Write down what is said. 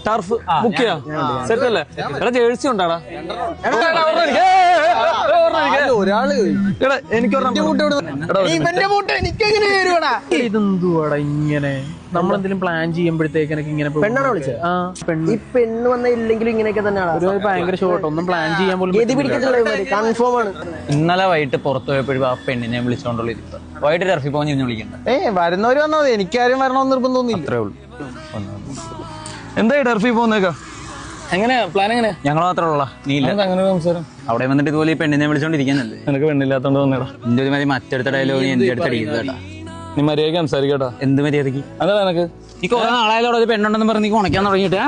Turf book ചെയ്യാം. Set അല്ലേ? എടാ ജേഴ്സി ഉണ്ടാടാ. ഇതെന്തുവാടാ ഇങ്ങനെ നമ്മളെന്തെങ്കിലും പ്ലാൻ ചെയ്യുമ്പോഴത്തേക്കൊക്കെ ഇങ്ങനെ പെണ്ണാണ് വിളിച്ചത്. ഈ പെണ്ണ് വന്ന ഇല്ലെങ്കിലും ഇങ്ങനെയൊക്കെ തന്നെയാണ്. ഒരു ഭയങ്കര ഷോട്ട് ഒന്നും പ്ലാൻ ചെയ്യാൻ പോലും കൺഫേം ആണ്. ഇന്നലെ വൈകിട്ട് പുറത്തു പോയപ്പോഴും ആ പെണ്ണിനെ വിളിച്ചോണ്ടുള്ള ഇരിപ്പ്. വൈകിട്ട് ടർഫിൽ പോകാൻ ഇന്ന് വിളിക്കണ്ട. വരുന്നവര് വന്നാൽ മതി, എനിക്കാരും വരണമെന്ന് നിർബന്ധമൊന്നുമില്ല. അത്രേ ഉള്ളൂ. എന്തായി ടർഫിൽ പോകുന്നേക്കാ? എങ്ങനെയാ പ്ലാൻ? എങ്ങനെയാ? ഞങ്ങൾ മാത്രമുള്ള നീ ഇല്ല. അങ്ങനെ സംസാരം അവിടെ വന്നിട്ട് ഇതുപോലെ ഈ പെണ്ണിനെ വിളിച്ചോണ്ടിരിക്കാനല്ലേ? നിനക്ക് പെണ്ണില്ലാത്തോണ്ട് വന്നേടാ. എന്റെ ഒരു മാതിരി മറ്റെടുത്ത ഡയലോഗ് നീ എന്റെ അടുത്ത് അടിക്കുന്നത് കേട്ടാ. നീ മര്യാദയ്ക്ക് സംസാരിക്കട്ടാ. എന്ത് മര്യാദക്ക്? അതാ നിനക്ക് ഈ കുറെ നാളായാലും ഒരു പെണ്ണുണ്ടെന്ന് പറഞ്ഞ് നീ ഉണക്കാൻ തുടങ്ങിയിട്ട്